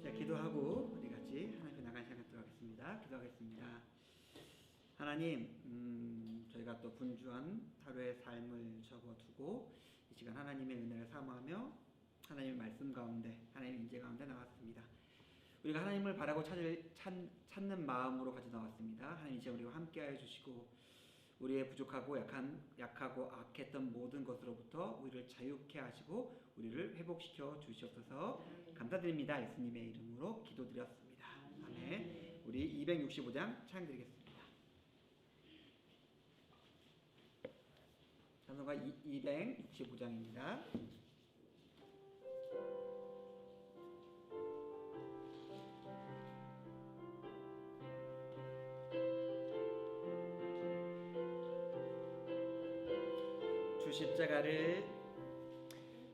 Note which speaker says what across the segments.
Speaker 1: 자, 기도하고 우리 같이 하나님 앞에 나간 시간 갖도록 하겠습니다. 기도하겠습니다. 하나님, 저희가 또 분주한 하루의 삶을 접어두고 이 시간 하나님의 은혜를 사모하며 하나님의 말씀 가운데, 하나님의 인재 가운데 나왔습니다. 우리가 하나님을 바라고 찾는 마음으로 가져 나왔습니다. 하나님 이제 우리와 함께하여 주시고 우리의 부족하고 약하고 악했던 모든 것으로부터 우리를 자유케 하시고 우리를 회복시켜 주시옵소서. 감사드립니다. 예수님의 이름으로 기도드렸습니다. 아멘. 우리 265장 찬양드리겠습니다. 찬송가 265장입니다.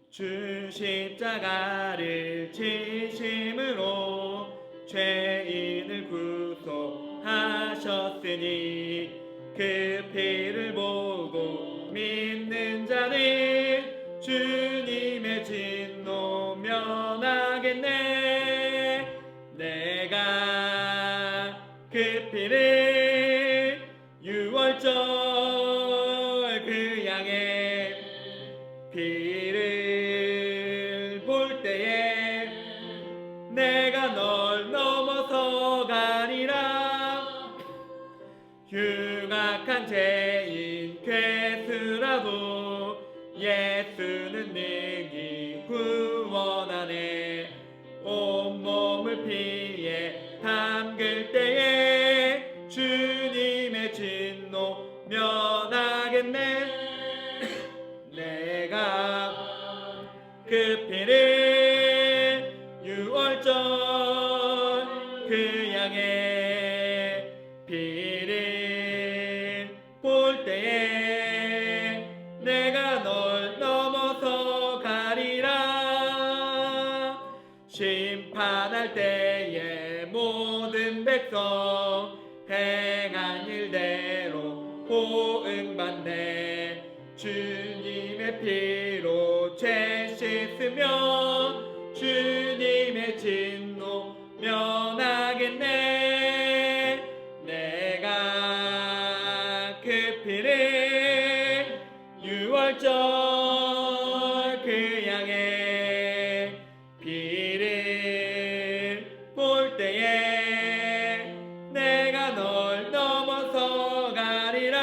Speaker 1: 주 십자가를 지심으로 죄인을 구속하셨으니 그 피를 보고 믿는 자는 주님의 진노 면하겠네. 내가 그 피를 유월절 그 양의 피를 볼 때에 내가 널 넘어서 가리라. 흉악한 죄인 괴수라도 예수는 능히 구원하네. 온몸을 피에 담글 때에 주님의 진노 면하겠네. 내가 그 피를 유월절 그 양의 피를 볼 때에 내가 널 넘어서 가리라. 심판할 때에 모든 백성 행한 일대로 보응받네. 주님의 피로 죄 씻으면 주님의 진노 면하겠네. 내가 그 피를 유월절 그 양의 피를 볼 때에 내가 널 넘어서 가리라.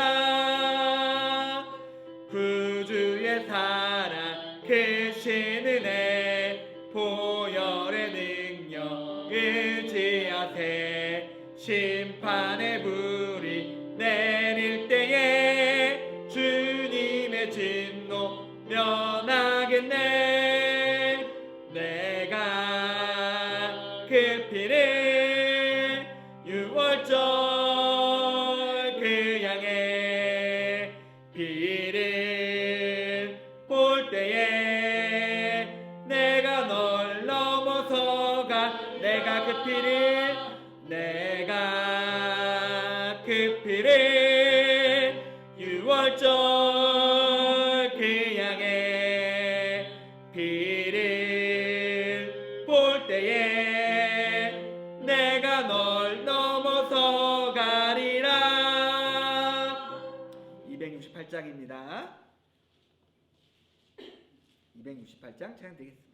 Speaker 1: 구주의 사랑 크신 은혜 보혈의 능력 의지하세. 심판의 불이 내릴 때에 주님의 진노 면하겠네. 내가 그 피를 유월절 그 양의 피를 볼 때에 내가 널 넘어서 내가 그 피를 유월절 그 양의 피를 볼 때에 내가 널 넘어서 가리라. 268장입니다. 268장 찬양드리겠습니다.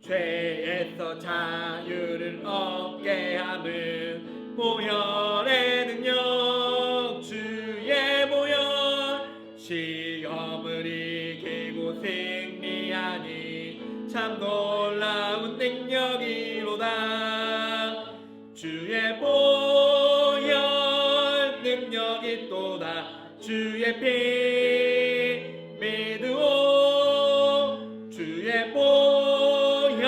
Speaker 1: 죄에서 자유를 얻게 함은 보혈의 능력. 주의 보혈 시험을 이기고 승리하니 참 놀라운 능력이로다. 주의 보혈 능력이 또다. 주의 피 믿으오. 주의 보혈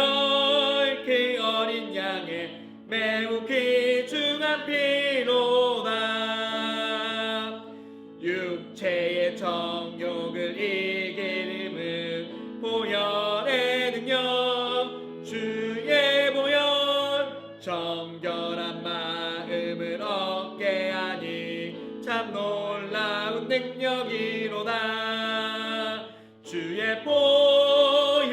Speaker 1: 그 어린 양의 매우 귀중한 피로다. 육체의 정욕을 이기림은 보혈의 능력. 주의 보혈 정결한 마음
Speaker 2: 복음을 얻게 하니 참 놀라운 능력이로다. 주의 보혈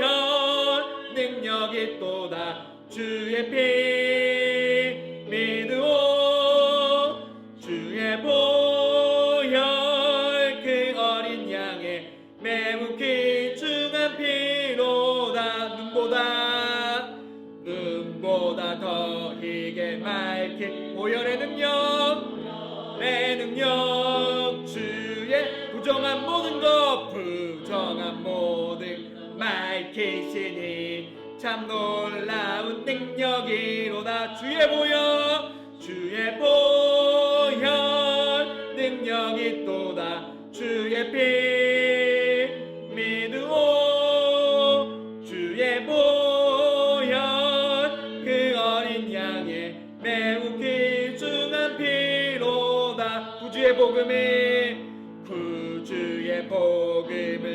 Speaker 2: 능력이 또다. 주의 피 믿으오. 주의 보혈 그 어린 양의 매우 귀중한 피로다. 눈보다 더 희게 맑힌 보혈의 능력, 내 능력. 주의 부정한 모든 것, 부정한 모든 맑히시니 참 놀라운 능력이로다. 주의 보혈 능력이 또다. 주의 피 믿으오. 주의 보혈 그 어린 양의 매우 귀중한 피로다. 구주의 복음을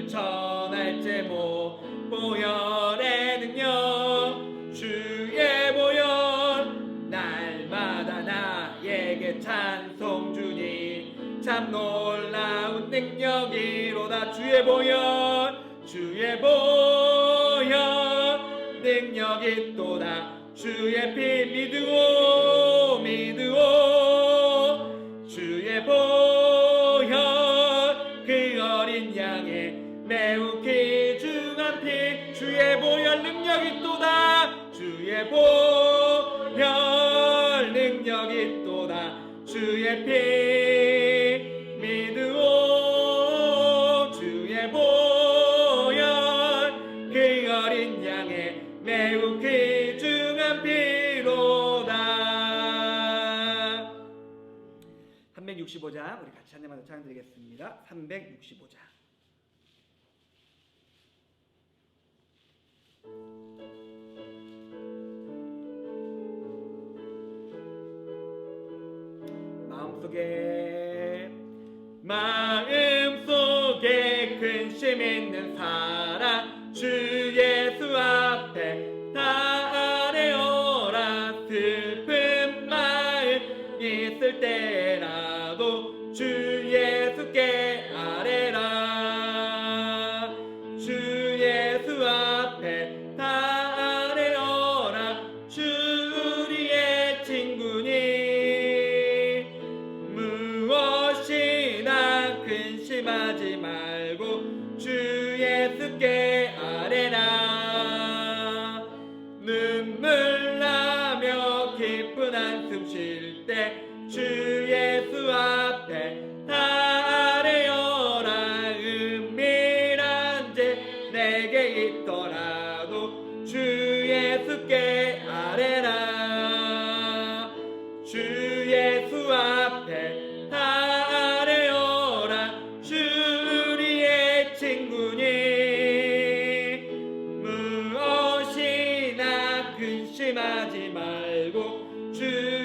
Speaker 2: 전할 제목, 보혈의 능력. 주의 보혈 날마다 나에게 찬송 주니 참 놀라운 능력이로다. 주의 보혈 능력이 또다. 주의 피 믿으오. 주의 보혈 그 어린 양의 매우 귀중한 피. 주의 보혈 능력이 또다. 주의 보혈 능력이 또다. 주의 피 믿으오. 주의 보혈 그 어린 양의 매우 귀중한 피로다.
Speaker 1: 365장 우리 같이 한 대마다 찬양 드리겠습니다. 365장.
Speaker 2: 마음속에 근심 있는 사람 주 예수 앞에 다 아뢰어라. 슬픈 마음 있을 때라도 주 예수께 아뢰라. 주 예수 앞에 다 아뢰어라. 주 우리의 친구니 무엇이나 근심하지 말고 주 예수께 아뢰라. 눈물 나며 기쁜 한숨 쉴 때 주 예수 앞에 다 아뢰어라. 은밀한 죄 내게 있더라도 주 예수께 아뢰라. 주 예수 앞에 다 아뢰어라. 주 우리의 친구니 무엇이나 근심하지 말고 주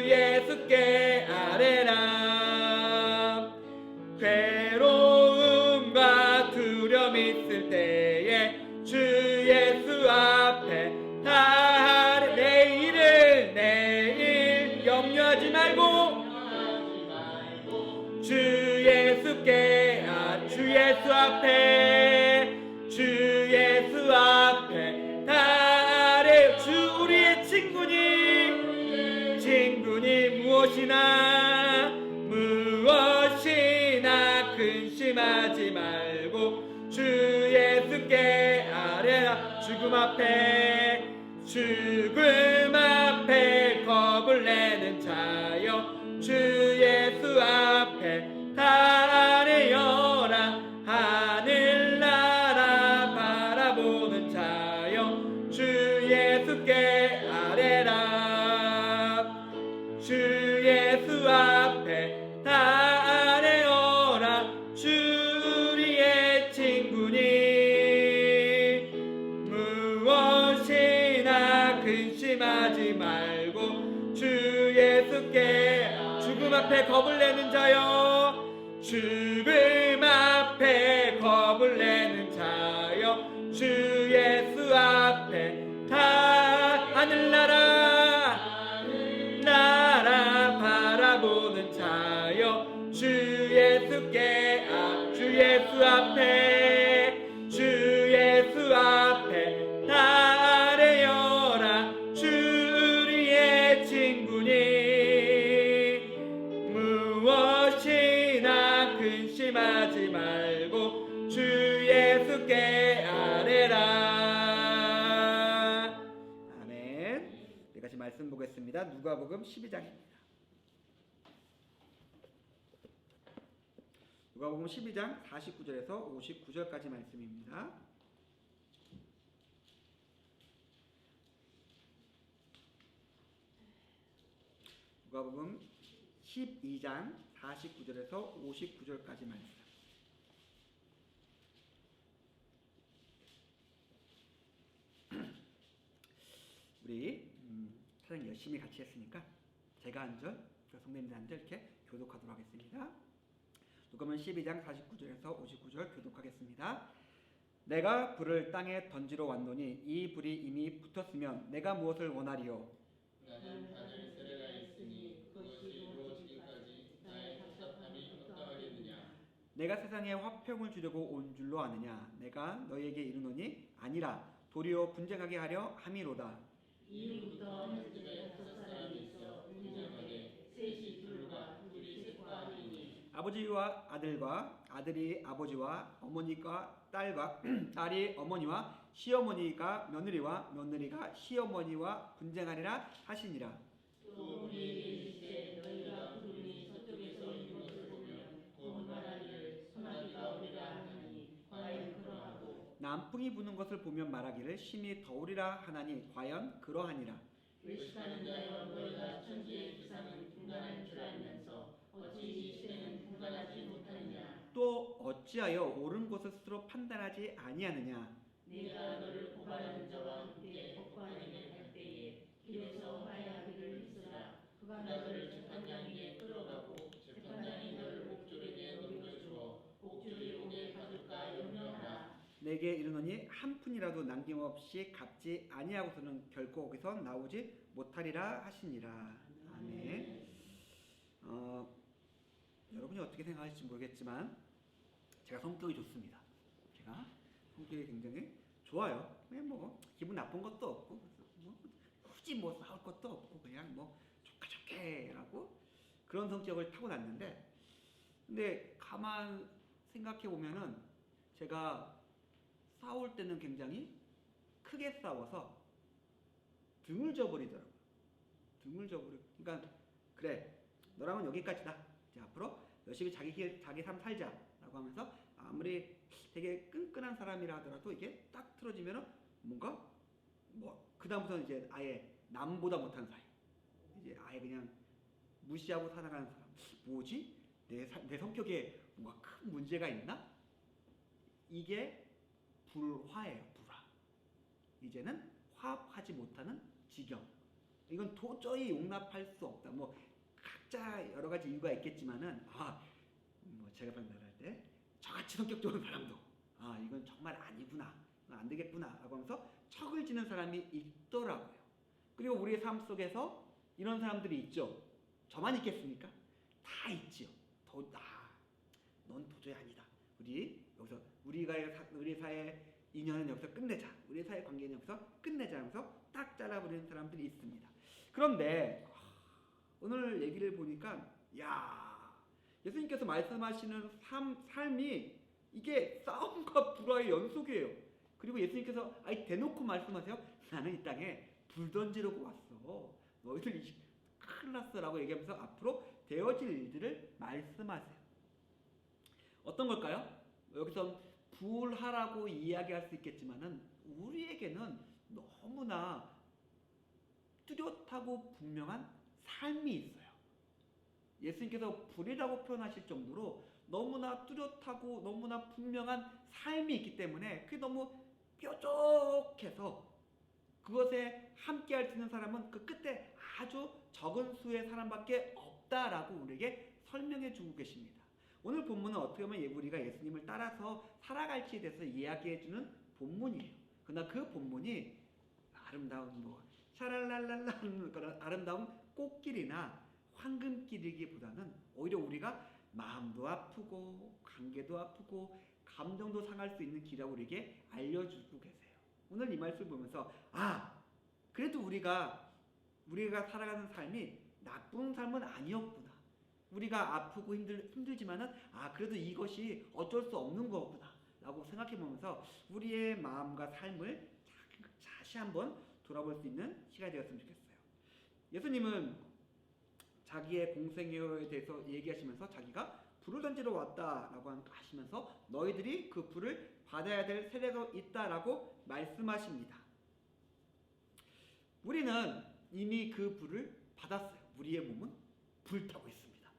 Speaker 2: 예수께 아뢰라. 괴로움과 두려움 있을 때에 주 예수 앞에 다 아뢰. 내일 염려하지 말고 주 예수께 주 예수 앞에 다 아뢰. 주 우리의 친구니 무엇이나 근심하지 말고 주 예수께 아뢰라. 죽음 앞에 겁을 내는 자여 주 예수 앞에 다 아뢰어라. 하늘나라 바라보는 자여 주 예수께 아뢰라. 주 예수 앞에 다 아뢰어라. 주 우리의 친구니 무엇이나 근심하지 말고 주 예수께. 죽음 앞에 겁을 내는 자여 죽음 앞에 겁을 내는 자여 주 예수 앞에 다 하늘나라 바라
Speaker 1: 우리 같이 말씀 보겠습니다. 누가복음 12장입니다. 누가복음 12장 49절에서 59절까지 말씀입니다. 누가복음 12장 49절에서 59절까지 말씀. 우리 사장 열심히 같이 했으니까 제가 한 절, 성도님들 한 절 이렇게 교독하도록 하겠습니다. 누가복음 12장 49절에서 59절 교독하겠습니다. 내가 불을 땅에 던지러 왔노니 이 불이 이미 붙었으면 내가 무엇을 원하리요?
Speaker 2: 나는 하늘 세례가 있으니 그것이 이루어지기까지 나의 답답함이 어떠하겠느냐.
Speaker 1: 내가 세상에 화평을 주려고 온 줄로 아느냐? 내가 너희에게 이르노니 아니라 도리어 분쟁하게 하려 함이로다.
Speaker 2: 이후부터 한 집에 5사람이 있어 분쟁하되 셋이 둘과 둘이 셋과 하리니
Speaker 1: 아버지와 아들과 아들이 아버지와 어머니가 딸과 딸이 어머니와 시어머니가 며느리와 며느리가 시어머니와 분쟁하리라 하시니라.
Speaker 2: 또 우리에게 이르시되 너희가 구름이 서쪽에서 이는 것을 보면 곧 말하기를 소나기가 오리라 하나니 과연 그러하고
Speaker 1: 남풍이 부는 것을 보면 말하기를 심히 더우리라 하나니 과연 그러하니라.
Speaker 2: 외식하는 자여 너희가 천지의 기상은 분간할 줄 알면서 어찌 이 시대는 분간하지 못하느냐.
Speaker 1: 또 어찌하여 옳은 것을 스스로 판단하지 아니하느냐.
Speaker 2: 내가 너를 고발하는 자와 함께 법관에게 갈 때에 길에서 화해하기를 힘쓰라. 그가 너를 재판장에게 끌어가고 재판장이 너를 옥졸에게 넘겨주어 옥졸이 오게 가둘까 염려하라.
Speaker 1: 내게 이르노니 한 푼이라도 남김없이 갚지 아니하고서는 결코 거기서 나오지 못하리라 하시니라. 아멘. 여러분이 어떻게 생각하실지 모르겠지만 제가 성격이 좋습니다. 제가 성격이 굉장히 좋아요. 뭐 기분 나쁜 것도 없고 뭐 굳이 뭐 싸울 것도 없고 그냥 뭐 좋게 그런 성격을 타고났는데, 근데 가만 생각해 보면은 제가 싸울 때는 굉장히 크게 싸워서 등을 져버리더라고요. 등을 져버리고, 그러니까 그래 너랑은 여기까지다. 이제 앞으로 열심히 자기 삶 살자라고 하면서 아무리 되게 끈끈한 사람이라 하더라도 이게 딱 틀어지면은 뭔가 뭐 그다음부터는 이제 아예 남보다 못한 사이, 이제 아예 그냥 무시하고 살아가는 사람. 뭐지? 내 성격에 뭔가 큰 문제가 있나? 이게 불화예요. 불화. 이제는 화합하지 못하는 지경. 이건 도저히 용납할 수 없다. 뭐 각자 여러 가지 이유가 있겠지만은 뭐 제가 판단할 때 저같이 성격 좋은 사람도 이건 정말 아니구나, 안 되겠구나라고 하면서 척을 지는 사람이 있더라고요. 그리고 우리의 삶 속에서 이런 사람들이 있죠. 저만 있겠습니까? 다 있지요. 넌 도저히 아니다. 우리 여기서 우리 사회 인연은 여기서 끝내자. 우리 사회 관계는 여기서 끝내자 하면서 딱 잘라버리는 사람들이 있습니다. 그런데 오늘 얘기를 보니까 예수님께서 말씀하시는 삶이 이게 싸움과 불화의 연속이에요. 그리고 예수님께서 대놓고 말씀하세요. 나는 이 땅에 불 던지려고 왔어. 너희들 큰일 났어 라고 얘기하면서 앞으로 되어질 일들을 말씀하세요. 어떤 걸까요? 여기서 불화라고 이야기할 수 있겠지만은 우리에게는 너무나 뚜렷하고 분명한 삶이 있어요. 예수님께서 불이라고 표현하실 정도로 너무나 뚜렷하고 너무나 분명한 삶이 있기 때문에 그게 너무 뾰족해서 그것에 함께할 수 있는 사람은 그 끝에 아주 적은 수의 사람밖에 없다라고 우리에게 설명해 주고 계십니다. 오늘 본문은 어떻게 보면 우리가 예수님을 따라서 살아갈지에 대해서 이야기해 주는 본문이에요. 그러나 그 본문이 아름다운 샤랄랄랄라 하는 그런 아름다운 꽃길이나 황금길이기보다는 오히려 우리가 마음도 아프고 관계도 아프고 감정도 상할 수 있는 길이라고 우리에게 알려주고 계세요. 오늘 이 말씀을 보면서 그래도 우리가 살아가는 삶이 나쁜 삶은 아니었구나. 우리가 아프고 힘들지만은 그래도 이것이 어쩔 수 없는 거구나 라고 생각해 보면서 우리의 마음과 삶을 다시 한번 돌아볼 수 있는 시간이 되었으면 좋겠어요. 예수님은 자기의 공생애에 대해서 얘기하시면서 자기가 불을 던지러 왔다라고 하시면서 너희들이 그 불을 받아야 될 세례가 있다라고 말씀하십니다. 우리는 이미 그 불을 받았어요. 우리의 몸은 불타고 있습니다.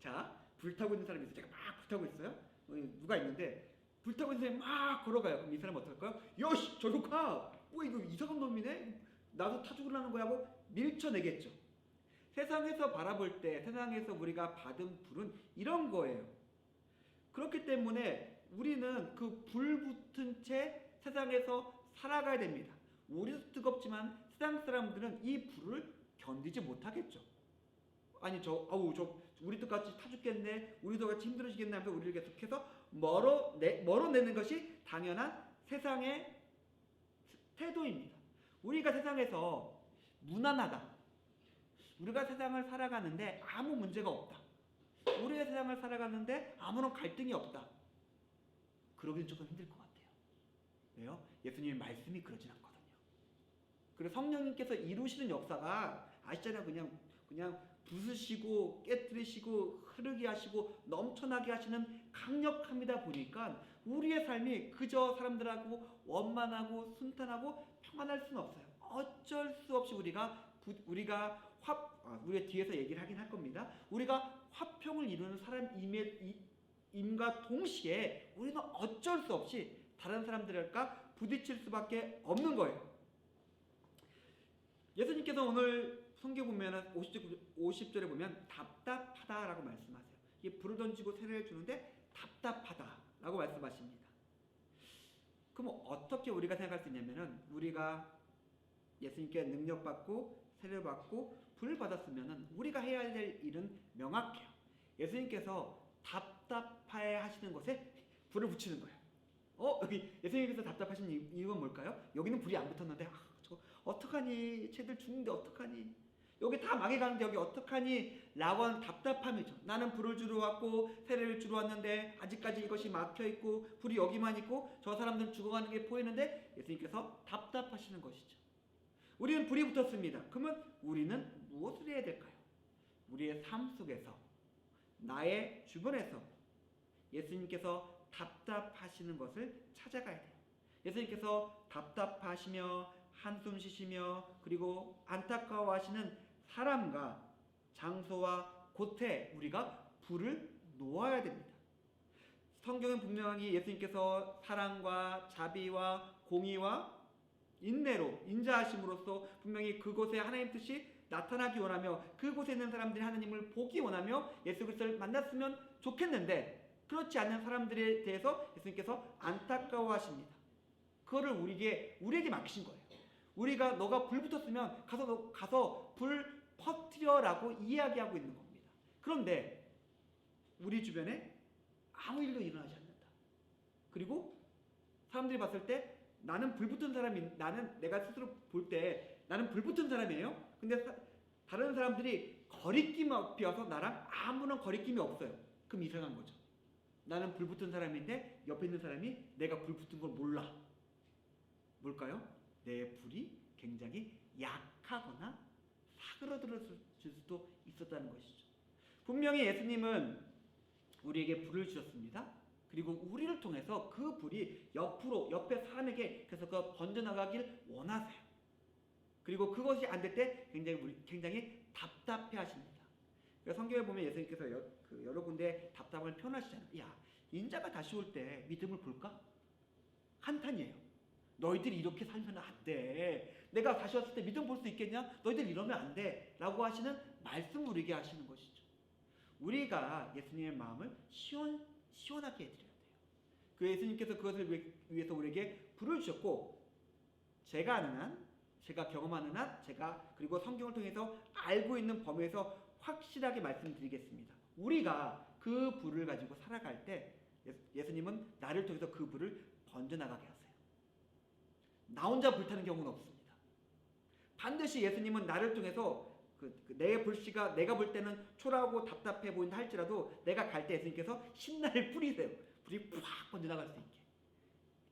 Speaker 1: 자, 불타고 있는 사람이 있어요. 제가 막 불타고 있어요. 누가 있는데 불타고 있는 사람이 막 걸어가요. 그럼 이 사람은 어떨까요? 요시 저로 가! 이거 이상한 놈이네? 나도 타 죽으려는 거야 하고 밀쳐내겠죠. 세상에서 바라볼 때 세상에서 우리가 받은 불은 이런 거예요. 그렇기 때문에 우리는 그 불 붙은 채 세상에서 살아가야 됩니다. 우리도 뜨겁지만 세상 사람들은 이 불을 견디지 못하겠죠. 아니 저 우리도 같이 타 죽겠네, 우리도 같이 힘들어지겠네 하면서 우리를 계속해서 멀어내는 것이 당연한 세상의 태도입니다. 우리가 세상에서 무난하다, 우리가 세상을 살아가는데 아무 문제가 없다, 우리가 세상을 살아가는데 아무런 갈등이 없다, 그러기는 조금 힘들 것 같아요. 왜요? 예수님의 말씀이 그러진 않거든요. 그리고 성령님께서 이루시는 역사가 아시잖아요. 그냥 부수시고 깨뜨리시고 흐르게 하시고 넘쳐나게 하시는 강력함이다 보니까 우리의 삶이 그저 사람들하고 원만하고 순탄하고 평안할 수는 없어요. 어쩔 수 없이 우리가 뒤에서 얘기를 하긴 할 겁니다. 우리가 화평을 이루는 사람임과 동시에 우리는 어쩔 수 없이 다른 사람들과 부딪힐 수밖에 없는 거예요. 예수님께서 오늘 성경 보면 50절에 보면 답답하다라고 말씀하세요. 이게 불을 던지고 세례를 주는데 답답하다라고 말씀하십니다. 그럼 어떻게 우리가 생각할 수 있냐면은 우리가 예수님께 능력받고 세례를 받고 불을 받았으면은 우리가 해야 될 일은 명확해요. 예수님께서 답답해 하시는 것에 불을 붙이는 거예요. 여기 예수님께서 답답하신 이유는 뭘까요? 여기는 불이 안 붙었는데 저 어떡하니? 쟤들 죽는데 어떡하니? 여기 다 망해가는데 여기 어떡하니? 라고 하는 답답함이죠. 나는 불을 주러 왔고 세례를 주러 왔는데 아직까지 이것이 막혀있고 불이 여기만 있고 저 사람들은 죽어가는 게 보이는데 예수님께서 답답하시는 것이죠. 우리는 불이 붙었습니다. 그러면 우리는 무엇을 해야 될까요? 우리의 삶 속에서 나의 주변에서 예수님께서 답답하시는 것을 찾아가야 돼요. 예수님께서 답답하시며 한숨 쉬시며 그리고 안타까워하시는 사람과 장소와 곳에 우리가 불을 놓아야 됩니다. 성경은 분명히 예수님께서 사랑과 자비와 공의와 인내로 인자하심으로써 분명히 그곳에 하나님 뜻이 나타나기 원하며 그곳에 있는 사람들이 하나님을 보기 원하며 예수 그리스도를 만났으면 좋겠는데 그렇지 않는 사람들에 대해서 예수님께서 안타까워하십니다. 그거를 우리에게 맡기신 거예요. 우리가 너가 불 붙었으면 가서 불 퍼뜨려라고 이야기하고 있는 겁니다. 그런데 우리 주변에 아무 일도 일어나지 않는다. 그리고 사람들이 봤을 때 나는 불 붙은 사람이, 내가 스스로 볼 때 나는 불 붙은 사람이에요. 근데 다른 사람들이 거리낌 앞에 와서 나랑 아무런 거리낌이 없어요. 그럼 이상한 거죠. 나는 불 붙은 사람인데 옆에 있는 사람이 내가 불 붙은 걸 몰라. 뭘까요? 내 불이 굉장히 약하거나 사그러들었을 수도 있었다는 것이죠. 분명히 예수님은 우리에게 불을 주셨습니다. 그리고 우리를 통해서 그 불이 옆에 사람에게 계속 번져나가길 원하세요. 그리고 그것이 안 될 때 굉장히 답답해 하십니다. 성경에 보면 예수님께서 여러 군데 답답을 표현하시잖아요. 야, 인자가 다시 올 때 믿음을 볼까? 한탄이에요. 너희들이 이렇게 살면 안 돼. 내가 다시 왔을 때 믿음 볼 수 있겠냐? 너희들 이러면 안 돼. 라고 하시는 말씀을 우리에게 하시는 것이죠. 우리가 예수님의 마음을 시원하게 해드려야 돼요. 그 예수님께서 그것을 위해서 우리에게 불을 주셨고 제가 아는 한, 제가 경험하는 한, 그리고 성경을 통해서 알고 있는 범위에서 확실하게 말씀드리겠습니다. 우리가 그 불을 가지고 살아갈 때 예수님은 나를 통해서 그 불을 번져나가게 하세요. 나 혼자 불타는 경우는 없습니다. 반드시 예수님은 나를 통해서 내 불씨가 내가 볼 때는 초라하고 답답해 보인다 할지라도 내가 갈 때 예수님께서 신나를 뿌리세요. 불이 팍 번져나갈 수 있게.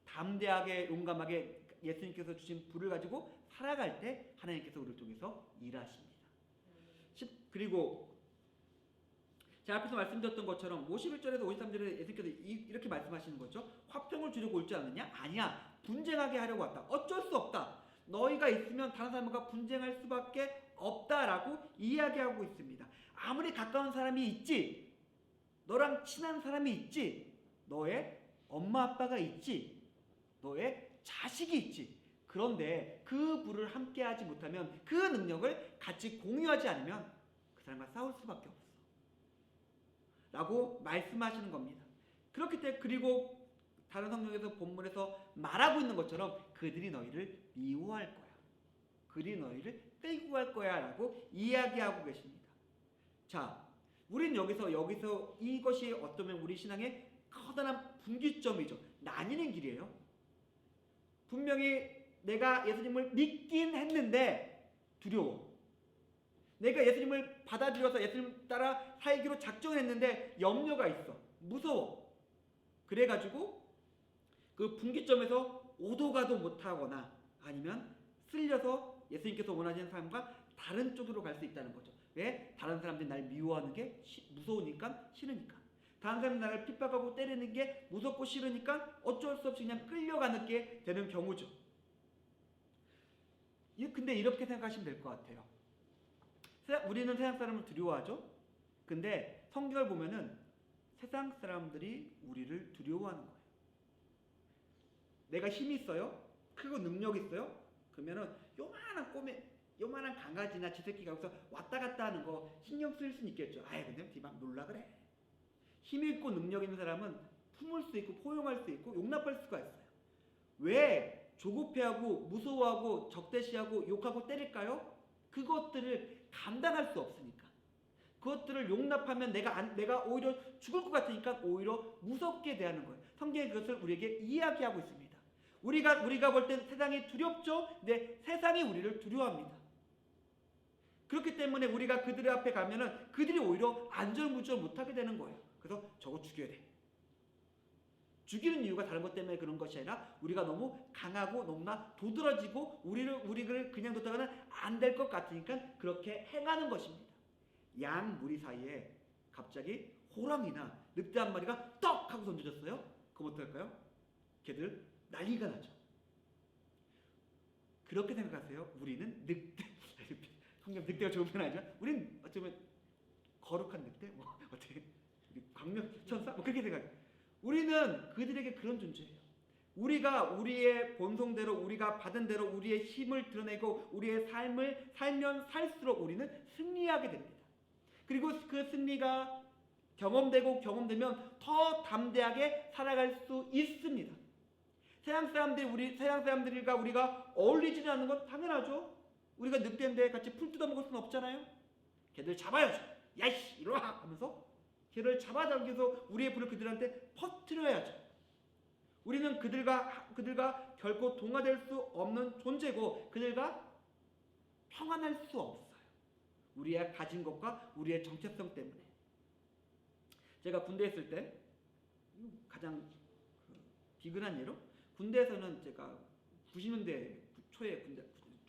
Speaker 1: 담대하게 용감하게 예수님께서 주신 불을 가지고 살아갈 때 하나님께서 우리를 통해서 일하십니다. 그리고 제가 앞에서 말씀드렸던 것처럼 51절에서 53절에 예수님께서 이렇게 말씀하시는 거죠. 화평을 주려고 올 줄 아느냐? 아니야. 분쟁하게 하려고 왔다. 어쩔 수 없다. 너희가 있으면 다른 사람과 분쟁할 수밖에 없다라고 이야기하고 있습니다. 아무리 가까운 사람이 있지, 너랑 친한 사람이 있지, 너의 엄마 아빠가 있지, 너의 자식이 있지. 그런데 그 부를 함께하지 못하면, 그 능력을 같이 공유하지 않으면 그 사람과 싸울 수밖에 없어 라고 말씀하시는 겁니다. 그렇기 때문에, 그리고 다른 성경에서 본문에서 말하고 있는 것처럼 그들이 너희를 미워할 거야, 그들이 너희를 끌고 갈 거야 라고 이야기하고 계십니다. 자, 우린 여기서 이것이 어쩌면 우리 신앙의 커다란 분기점이죠. 나뉘는 길이에요. 분명히 내가 예수님을 믿긴 했는데 두려워. 내가 예수님을 받아들여서 예수님 따라 살기로 작정했는데 염려가 있어. 무서워. 그래가지고 그 분기점에서 오도 가도 못하거나 아니면 쓸려서 예수님께서 원하시는 삶과 다른 쪽으로 갈 수 있다는 거죠. 왜? 다른 사람들이 날 미워하는 게 무서우니까, 싫으니까. 다른 사람이 나를 핍박하고 때리는 게 무섭고 싫으니까 어쩔 수 없이 그냥 끌려가는 게 되는 경우죠. 근데 이렇게 생각하시면 될 것 같아요. 우리는 세상 사람을 두려워하죠. 근데 성경을 보면은 세상 사람들이 우리를 두려워하는 거예요. 내가 힘이 있어요? 크고 능력 있어요? 그러면은 요만한 강아지나 쥐새끼가 여기서 왔다 갔다 하는 거 신경 쓸 수는 있겠죠. 아이, 근데 뒤막 놀라 그래. 힘 있고 능력 있는 사람은 품을 수 있고 포용할 수 있고 용납할 수가 있어요. 왜 조급해하고 무서워하고 적대시하고 욕하고 때릴까요? 그것들을 감당할 수 없으니까. 그것들을 용납하면 내가 오히려 죽을 것 같으니까 오히려 무섭게 대하는 거예요. 성경이 그것을 우리에게 이야기하고 있습니다. 우리가 볼 땐 세상이 두렵죠? 근데 세상이 우리를 두려워합니다. 그렇기 때문에 우리가 그들 앞에 가면은 그들이 오히려 안절부절 못하게 되는 거예요. 그래서 저거 죽여야 돼. 죽이는 이유가 다른 것 때문에 그런 것이 아니라 우리가 너무 강하고 너무나 도드라지고 우리를 그냥 뒀다가는 안 될 것 같으니까 그렇게 행하는 것입니다. 양 무리 사이에 갑자기 호랑이나 늑대 한 마리가 떡 하고 던져졌어요. 그럼 어떨까요? 걔들 난리가 나죠. 그렇게 생각하세요. 우리는 늑대, 성경 늑대가 좋은 편 아니죠? 우리는 어쩌면 거룩한 늑대, 뭐 어떻게 광명 천사, 뭐 그렇게 생각해요. 우리는 그들에게 그런 존재예요. 우리가 우리의 본성대로, 우리가 받은 대로 우리의 힘을 드러내고 우리의 삶을 살면 살수록 우리는 승리하게 됩니다. 그리고 그 승리가 경험되면 더 담대하게 살아갈 수 있습니다. 세상 사람들과 우리가 어울리지 않는 건 당연하죠. 우리가 늑대인데 같이 풀 뜯어먹을 수는 없잖아요. 걔들 잡아야죠. 야이씨 이리 와 하면서 걔를 잡아당겨서 우리의 불을 그들한테 퍼뜨려야죠. 우리는 그들과 결코 동화될 수 없는 존재고 그들과 평안할 수 없어요. 우리의 가진 것과 우리의 정체성 때문에. 제가 군대에 있을 때 가장 비근한 예로, 군대에서는 제가 90년대 초에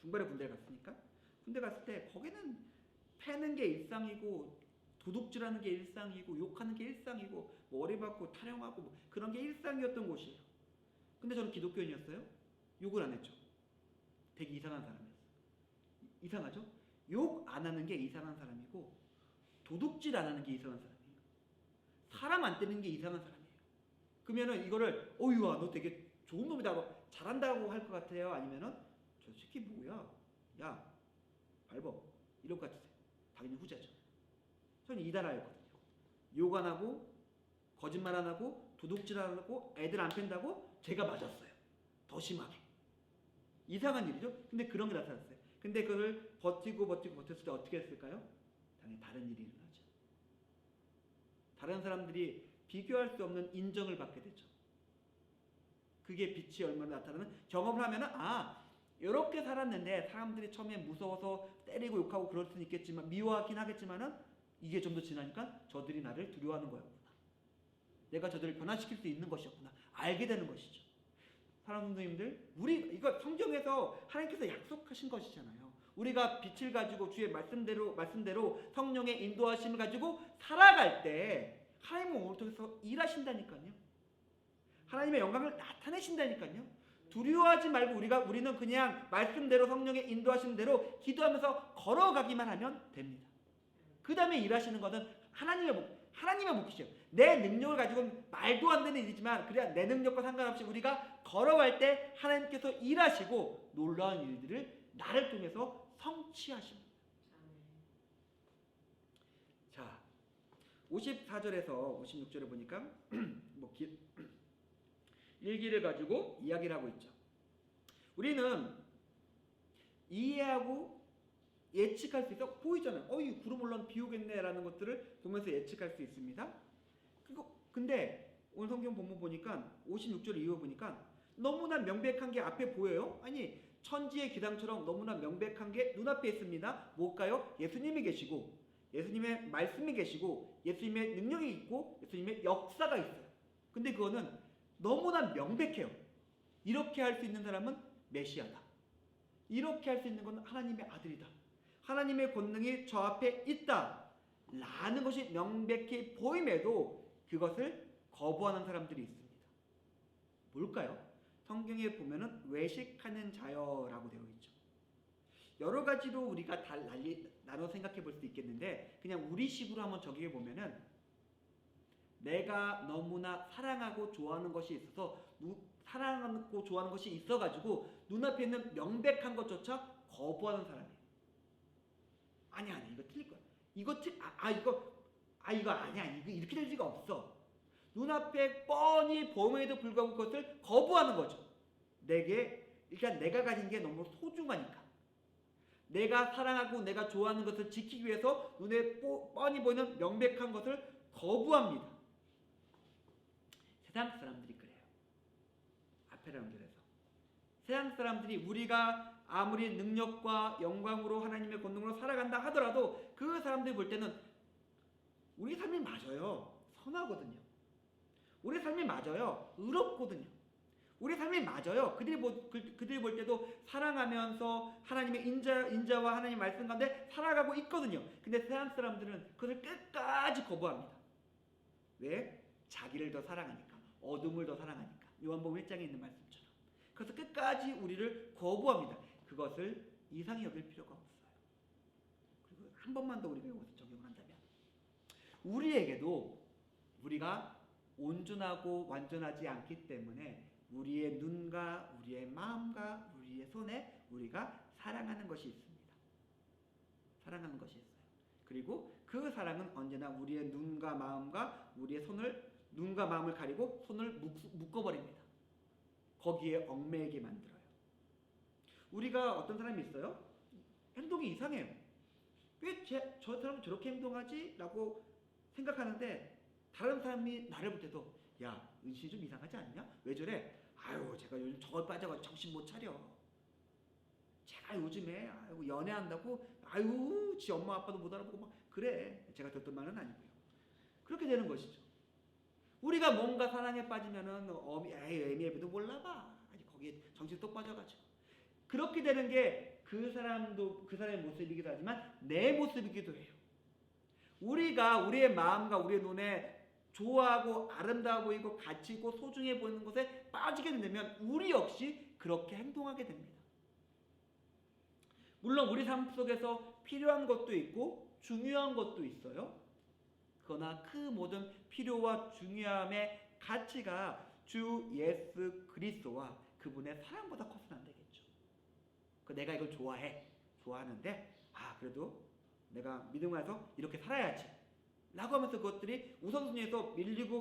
Speaker 1: 중반에 군대를 갔으니까, 군대 갔을 때 거기는 패는 게 일상이고 도둑질하는 게 일상이고 욕하는 게 일상이고 머리 박고 타령하고 뭐 그런 게 일상이었던 곳이에요. 근데 저는 기독교인이었어요. 욕을 안 했죠. 되게 이상한 사람이었어요. 이상하죠? 욕 안 하는 게 이상한 사람이고 도둑질 안 하는 게 이상한 사람이에요. 사람 안 때리는 게 이상한 사람이에요. 그러면은 이거를 어이와 너 되게 좋은 놈이다, 뭐 잘한다고 할 것 같아요? 아니면은 저 새끼 뭐야? 야 밟어 이럴 것 같으세요? 당연히 후자죠. 저는 이단하였거든요. 욕 안 하고 거짓말 안 하고 도둑질 안 하고 애들 안 팬다고 제가 맞았어요. 더 심하게. 이상한 일이죠. 근데 그런 게 나타났어요. 근데 그걸 버티고 버텼을 때 어떻게 했을까요? 당연히 다른 일이 일어나죠. 다른 사람들이 비교할 수 없는 인정을 받게 되죠. 그게 빛이 얼마나 나타나는 경험을 하면은 이렇게 살았는데 사람들이 처음에 무서워서 때리고 욕하고 그럴 수는 있겠지만 미워하긴 하겠지만은 이게 좀 더 지나니까 저들이 나를 두려워하는 거였구나. 내가 저들을 변화시킬 수 있는 것이었구나. 알게 되는 것이죠. 사랑하는 성도님들, 이거 성경에서 하나님께서 약속하신 것이잖아요. 우리가 빛을 가지고 주의 말씀대로 성령의 인도하심을 가지고 살아갈 때 하나님은 오늘 통해서 일하신다니까요. 하나님의 영광을 나타내신다니까요. 두려워하지 말고 우리는 그냥 말씀대로 성령의 인도하신 대로 기도하면서 걸어가기만 하면 됩니다. 그 다음에 일하시는 것은 하나님의 몫이죠. 내 능력을 가지고는 말도 안 되는 일이지만 그래야 내 능력과 상관없이 우리가 걸어갈 때 하나님께서 일하시고 놀라운 일들을 나를 통해서 성취하십니다. 자, 54절에서 56절에 보니까 일기를 가지고 이야기를 하고 있죠. 우리는 이해하고 예측할 수 있어 보이잖아요. 이 구름 올라오면 비 오겠네라는 것들을 보면서 예측할 수 있습니다. 근데 오늘 성경 본문 보니까 56절 이후 보니까 너무나 명백한 게 앞에 보여요. 아니 천지의 기상처럼 너무나 명백한 게 눈앞에 있습니다. 뭘까요? 예수님이 계시고 예수님의 말씀이 계시고 예수님의 능력이 있고 예수님의 역사가 있어요. 근데 그거는 너무나 명백해요. 이렇게 할 수 있는 사람은 메시아다. 이렇게 할 수 있는 건 하나님의 아들이다. 하나님의 권능이 저 앞에 있다 라는 것이 명백히 보임에도 그것을 거부하는 사람들이 있습니다. 뭘까요? 성경에 보면은 외식하는 자여라고 되어 있죠. 여러 가지로 우리가 다 나눠 생각해 볼 수 있겠는데 그냥 우리식으로 한번 적용해 보면은 내가 너무나 사랑하고 좋아하는 것이 있어서 사랑하고 좋아하는 것이 있어가지고 눈앞에 있는 명백한 것조차 거부하는 사람이에요. 아니야 이거 틀릴 거야. 이거 아니야 이거 이렇게 될 리가 없어. 눈앞에 뻔히 보임에도 불구하고 그것을 거부하는 거죠. 일단 내가 가진 게 너무 소중하니까. 내가 사랑하고 내가 좋아하는 것을 지키기 위해서 눈에 뻔히 보이는 명백한 것을 거부합니다. 세상 사람들이 그래요. 앞에 연결해서 세상 사람들이 우리가 아무리 능력과 영광으로 하나님의 권능으로 살아간다 하더라도 그 사람들이 볼 때는 우리 삶이 맞아요. 선하거든요. 우리 삶이 맞아요. 의롭거든요. 우리 삶이 맞아요. 그들이 볼 때도 사랑하면서 하나님의 인자와 하나님의 말씀 가운데 살아가고 있거든요. 근데 세상 사람들은 그것을 끝까지 거부합니다. 왜? 자기를 더 사랑하니까. 어둠을 더 사랑하니까. 요한복음 1장에 있는 말씀처럼. 그래서 끝까지 우리를 거부합니다. 그것을 이상히 여길 필요가 없어요. 그리고 한 번만 더 우리가 이것을 적용을 한다면 우리에게도 우리가 온전하고 완전하지 않기 때문에 우리의 눈과 우리의 마음과 우리의 손에 우리가 사랑하는 것이 있습니다. 사랑하는 것이 있어요. 그리고 그 사랑은 언제나 우리의 눈과 마음을 가리고 손을 묶어버립니다. 거기에 얽매이게 만들어요. 우리가 어떤 사람이 있어요? 행동이 이상해요. 왜 저 사람은 저렇게 행동하지? 라고 생각하는데 다른 사람이 나를 볼 때도 야, 은신이 좀 이상하지 않냐? 왜 저래? 아유, 제가 요즘 저걸 빠져가지고 정신 못 차려. 제가 요즘에 연애한다고 지 엄마 아빠도 못 알아보고 막 그래. 제가 듣던 말은 아니고요. 그렇게 되는 것이죠. 우리가 뭔가 사랑에 빠지면은 애미애비도 몰라봐. 거기에 정신 똑 빠져가지고. 그렇게 되는 게 그 사람의 모습이기도 하지만 내 모습이기도 해요. 우리가 우리의 마음과 우리의 눈에 좋아하고 아름다워 보이고 가치 있고 소중해 보이는 것에 빠지게 되면 우리 역시 그렇게 행동하게 됩니다. 물론 우리 삶 속에서 필요한 것도 있고 중요한 것도 있어요. 그러나 그 모든 필요와 중요함의 가치가 주 예수 그리스도와 그분의 사랑보다 커서는 안 되겠죠. 내가 이걸 좋아하는데 그래도 내가 믿음 안에서 이렇게 살아야지 라고 하면서 그것들이 우선순위에서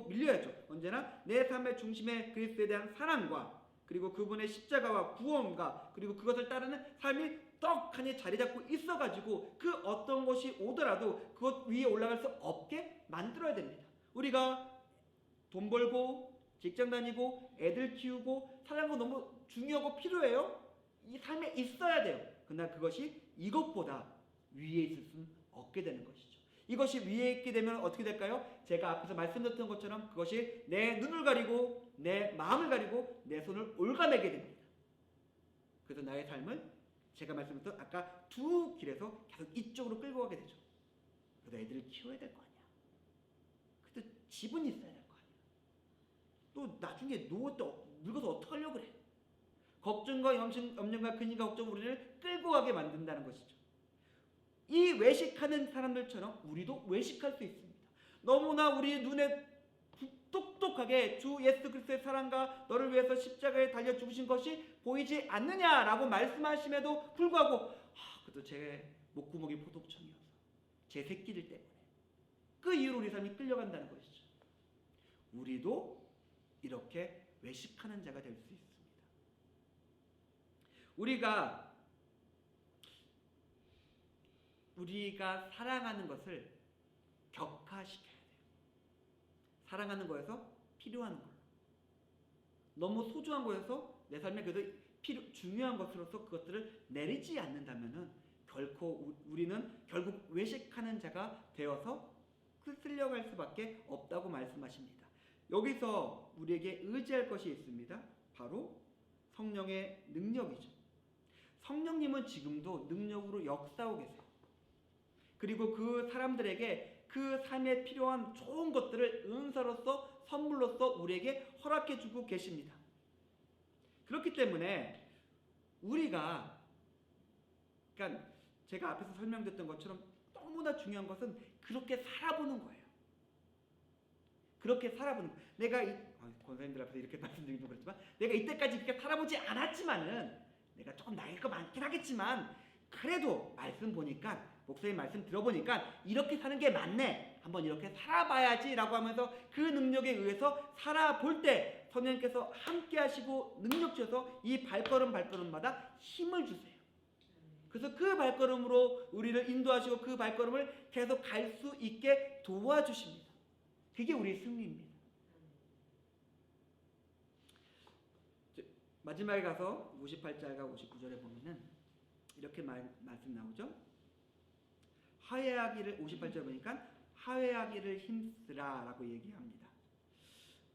Speaker 1: 밀려야죠. 언제나 내 삶의 중심에 그리스도에 대한 사랑과 그리고 그분의 십자가와 구원과 그리고 그것을 따르는 삶이 떡하니 자리 잡고 있어가지고 그 어떤 것이 오더라도 그것 위에 올라갈 수 없게 만들어야 됩니다. 우리가 돈 벌고 직장 다니고 애들 키우고 살아가는 거 너무 중요하고 필요해요. 이 삶에 있어야 돼요. 그러나 그것이 이것보다 위에 있을 수는 없게 되는 것이죠. 이것이 위에 있게 되면 어떻게 될까요? 제가 앞에서 말씀드렸던 것처럼 그것이 내 눈을 가리고 내 마음을 가리고 내 손을 올가매게 됩니다. 그래서 나의 삶은 제가 말씀드렸던 아까 두 길에서 계속 이쪽으로 끌고 가게 되죠. 그래도 애들을 키워야 될 거 아니야. 그래도 집은 있어야 될 거 아니야. 또 나중에 늙어서 어떡하려고 그래. 걱정과 염려과 근심과 걱정 우리를 끌고 가게 만든다는 것이죠. 이 외식하는 사람들처럼 우리도 외식할 수 있습니다. 너무나 우리 눈에 똑똑하게 주 예수 그리스도의 사랑과 너를 위해서 십자가에 달려 죽으신 것이 보이지 않느냐라고 말씀하심에도 불구하고 그래도 제 목구멍이 포도청이어서 제 새끼들 때문에 그 이유로 우리 삶이 끌려간다는 것이죠. 우리도 이렇게 외식하는 자가 될 수 있습니다. 우리가 사랑하는 것을 격화시켜야 돼요. 사랑하는 거에서 필요한 걸로. 너무 소중한 거에서 내 삶에 그래도 중요한 것으로서 그것들을 내리지 않는다면은 결코 우리는 결국 외식하는 자가 되어서 쓸려갈 수밖에 없다고 말씀하십니다. 여기서 우리에게 의지할 것이 있습니다. 바로 성령의 능력이죠. 성령님은 지금도 능력으로 역사하고 계세요. 그리고 그 사람들에게 그 삶에 필요한 좋은 것들을 은사로서 선물로서 우리에게 허락해주고 계십니다. 그렇기 때문에 우리가 그러니까 제가 앞에서 설명드렸던 것처럼 너무나 중요한 것은 그렇게 살아보는 거예요. 그렇게 살아보는 거예요. 내가 권사님들 앞에서 이렇게 말씀드리기도 그렇지만 내가 이때까지 이렇게 살아보지 않았지만은 내가 조금 나이가 많긴 하겠지만 그래도 말씀 보니까 목사님 말씀 들어보니까 이렇게 사는 게 맞네. 한번 이렇게 살아봐야지 라고 하면서 그 능력에 의해서 살아볼 때 성령님께서 함께 하시고 능력 주셔서 이 발걸음마다 힘을 주세요. 그래서 그 발걸음으로 우리를 인도하시고 그 발걸음을 계속 갈 수 있게 도와주십니다. 그게 우리의 승리입니다. 마지막에 가서 58절과 59절에 보면은 이렇게 말씀 나오죠. 화해하기를 58절 보니까 화해하기를 힘쓰라 라고 얘기합니다.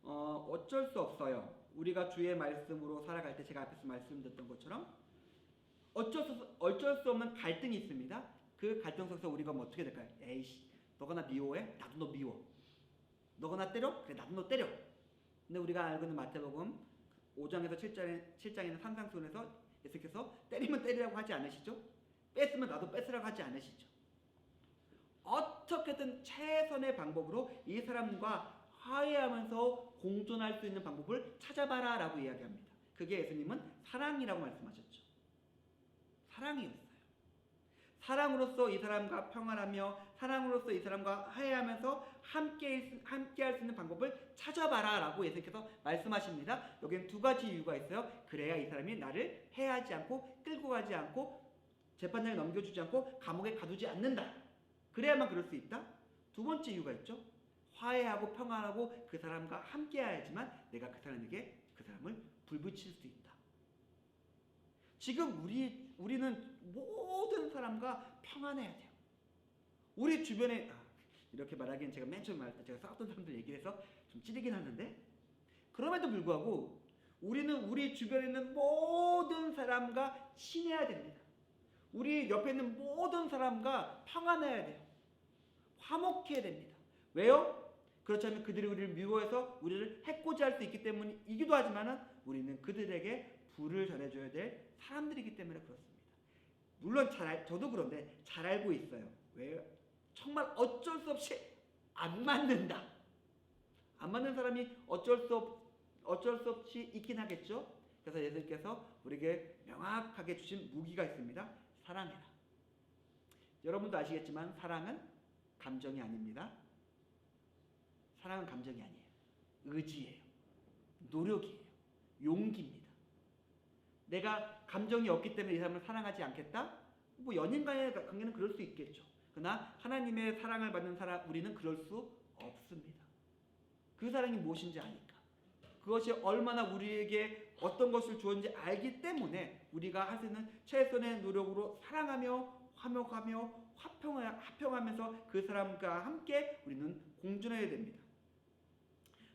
Speaker 1: 어쩔 수 없어요. 우리가 주의 말씀으로 살아갈 때 제가 앞에서 말씀드렸던 것처럼 어쩔 수 없는 갈등이 있습니다. 그 갈등 속에서 우리가 어떻게 될까요? 에이씨, 너가 나 미워해? 나도 너 미워. 너가 나 때려? 그래, 나도 너 때려. 근데 우리가 알고 있는 마태복음 5장에서 7장에 있는 산상수훈에서 예수께서 때리면 때리라고 하지 않으시죠? 뺐으면 나도 뺐으라고 하지 않으시죠? 어떻게든 최선의 방법으로 이 사람과 화해하면서 공존할 수 있는 방법을 찾아봐라 라고 이야기합니다. 그게 예수님은 사랑이라고 말씀하셨죠. 사랑이었어요. 사랑으로서 이 사람과 평안하며 사랑으로서 이 사람과 화해하면서 함께 할 수 있는 방법을 찾아봐라 라고 예수님께서 말씀하십니다. 여기는 두 가지 이유가 있어요. 그래야 이 사람이 나를 해하지 않고 끌고 가지 않고 재판장에 넘겨주지 않고 감옥에 가두지 않는다. 그래야만 그럴 수 있다. 두 번째 이유가 있죠. 화해하고 평안하고 그 사람과 함께 해야지만 내가 그 사람을 불붙일 수 있다. 지금 우리는 모든 사람과 평안해야 돼요. 우리 주변에 이렇게 말하기엔 제가 맨 처음 말할 때 제가 싸웠던 사람들 얘기를 해서 좀 찌르긴 하는데 그럼에도 불구하고 우리는 우리 주변에 있는 모든 사람과 친해야 됩니다. 우리 옆에 있는 모든 사람과 평안해야 돼요. 화목해야 됩니다. 왜요? 그렇지 않으면 그들이 우리를 미워해서 우리를 해코지 할 수 있기 때문이기도 하지만은 우리는 그들에게 불을 전해줘야 될 사람들이기 때문에 그렇습니다. 물론 저도 그런데 잘 알고 있어요. 왜요? 정말 어쩔 수 없이 안 맞는다. 안 맞는 사람이 어쩔 수 없이 있긴 하겠죠. 그래서 예수님께서 우리에게 명확하게 주신 무기가 있습니다. 사랑해라. 여러분도 아시겠지만 사랑은 감정이 아닙니다. 사랑은 감정이 아니에요. 의지예요. 노력이에요. 용기입니다. 내가 감정이 없기 때문에 이 사람을 사랑하지 않겠다? 뭐 연인 간의 관계는 그럴 수 있겠죠. 그러나 하나님의 사랑을 받는 사람 우리는 그럴 수 없습니다. 그 사랑이 무엇인지 아니까. 그것이 얼마나 우리에게 어떤 것을 주었는지 알기 때문에 우리가 할 수 있는 최선의 노력으로 사랑하며 화목하며 화평하면서 그 사람과 함께 우리는 공존해야 됩니다.